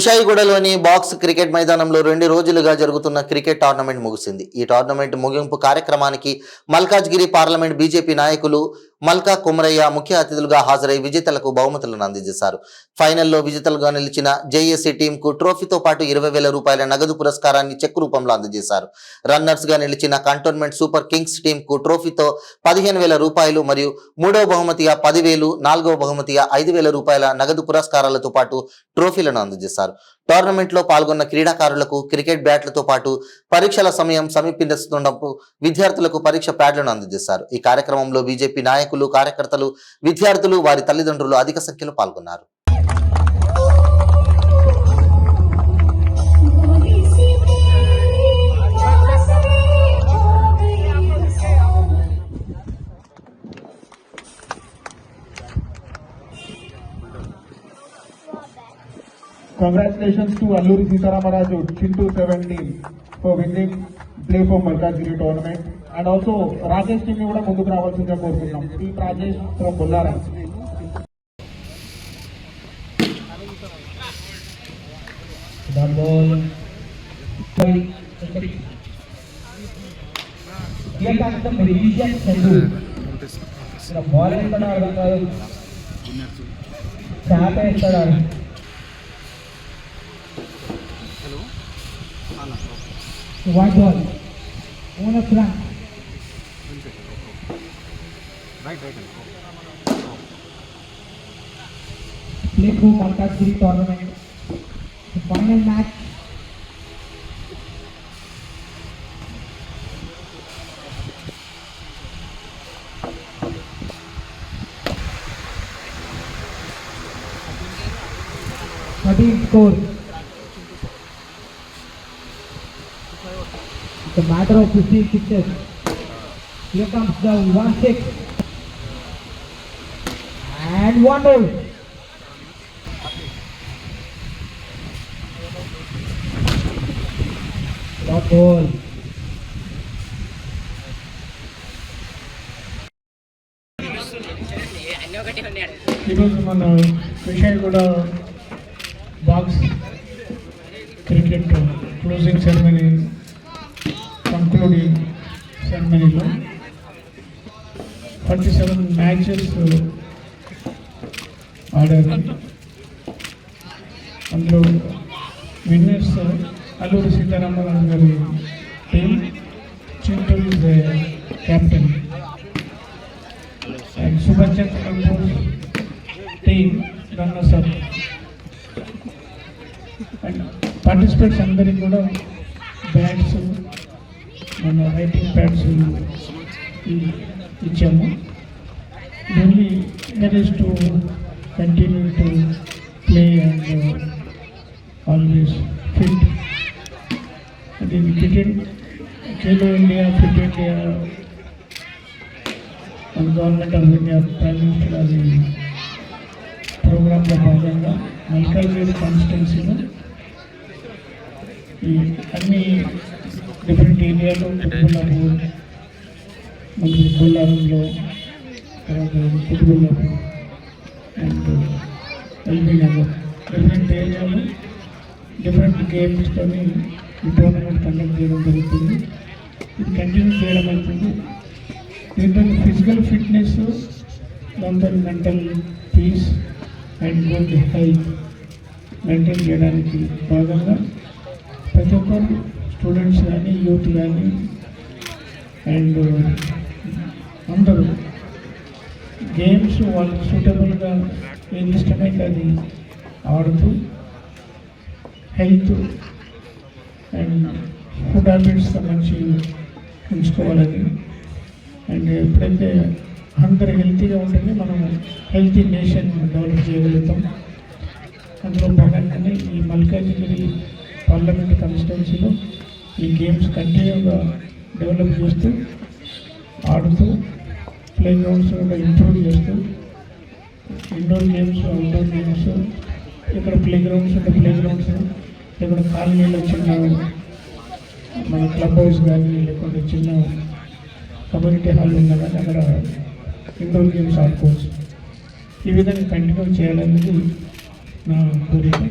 కుషాయిగూడలోని box cricket మైదానంలో 2 రోజులుగా జరుగుతున్న క్రికెట్ టోర్నమెంట్ ముగిసింది. ఈ టోర్నమెంట్ ముగింపు కార్యక్రమానికి మల్కాజ్గిరి పార్లమెంట్ బీజేపీ నాయకులు మల్కా కుమరయ్య ముఖ్య అతిథులుగా హాజరై విజేతలకు బహుమతులను అందజేశారు. ఫైనల్లో విజేతలుగా నిలిచిన జేఏసీ టీంకు ట్రోఫీతో పాటు 20,000 రూపాయల నగదు పురస్కారాన్ని చెక్ రూపంలో అందజేశారు. రన్నర్స్ గా నిలిచిన కంటోన్మెంట్ సూపర్ కింగ్స్ టీంకు ట్రోఫీతో 15,000 రూపాయలు మరియు మూడవ బహుమతిగా 10,000, నాలుగవ బహుమతిగా 5,000 రూపాయల నగదు పురస్కారాలతో పాటు ట్రోఫీలను అందజేశారు. టోర్నమెంట్ లో పాల్గొన్న క్రీడాకారులకు క్రికెట్ బ్యాట్లతో పాటు పరీక్షల సమయం సమీపిస్తున్నప్పుడు విద్యార్థులకు పరీక్ష ప్యాడ్లను అందజేశారు. ఈ కార్యక్రమంలో బీజేపీ నాయకులు, కార్యకర్తలు, విద్యార్థులు, వారి తల్లిదండ్రులు అధిక సంఖ్యలో పాల్గొన్నారు. Congratulations to Alluri Sitaramaraju Chintu 17 for winning play for Malkajgiri tournament, and also Rajesh team kuda munduku ravalsinదిగా కోరుకుంటున్నాం. P Rajesh from Bollara. The ball. Here comes the magician Sandhu. The ball entada ardam kaadu. Chap entada. White ball on a flank. Right. Play for Malkajgiri tournament. The final match. Score. It's a matter of 15 sixes. Here comes the 1-6 and 1-0. Dot ball. ఈరోజు మన Kushaiguda box cricket closing ceremony concluding ceremony lo 47 matches ఆడారు. అందులో winners Alluri Sitaramaraju గారి team, Chintu is captain, and Subhash Chandrabose team runners up. And participates అందరికీ కూడా bats, మన writing pads ఇచ్చాము. Only manage to continue to play and always fit. అది repeated Khelo India, fit India మన government of India prime minister అది ప్రోగ్రాంలో భాగంగా మల్కాజ్గిరి కాన్స్టిట్యున్సీలో ఈ అన్ని డిఫరెంట్ ఏరియాలో కుతుబుల్లాపూర్, మళ్ళీ బొల్లారంలో, తర్వాత Quthbullapur and LB Nagar, different ఏరియాలో డిఫరెంట్ గేమ్స్తో ఈ టోర్నమెంట్ కండక్ట్ చేయడం జరుగుతుంది. ఇది కంటిన్యూ చేయడం అవుతుంది. దీంతో ఫిజికల్ ఫిట్నెస్, దాంతో mental peace and good health maintain చేయడానికి భాగంగా ప్రతి ఒక్కరు స్టూడెంట్స్ కానీ, యూత్ కానీ అండ్ అందరూ గేమ్స్ వాళ్ళకి సూటబుల్గా ఏది ఇష్టమైతే అది ఆడుతూ హెల్త్ అండ్ ఫుడ్ హ్యాబిట్స్ మంచి ఉంచుకోవాలని, అండ్ ఎప్పుడైతే అందరు హెల్తీగా ఉంటేనే మనం హెల్తీ నేషన్ డెవలప్ చేయగలుగుతాం. అందులో భాగంగానే ఈ మల్కాజ్గిరి పార్లమెంట్ కాన్స్టిట్యున్సీలో ఈ గేమ్స్ కంటిన్యూగా డెవలప్ చేస్తూ, ఆడుతూ, ప్లే గ్రౌండ్స్ కూడా ఇంప్రూవ్ చేస్తూ, ఇండోర్ గేమ్స్, అవుట్డోర్ గేమ్స్, ఇక్కడ ప్లే గ్రౌండ్స్ ఉంటే ప్లే గ్రౌండ్స్, ఇక్కడ కాలనీలో చిన్న మన క్లబ్ హౌస్ కానీ, లేకుంటే చిన్న కమ్యూనిటీ హాల్ ఉన్నా కానీ అక్కడ ఇండోర్ గేమ్స్ ఆడుకోవచ్చు. ఈ విధంగా కంటిన్యూ చేయాలనేది నా కోరిక.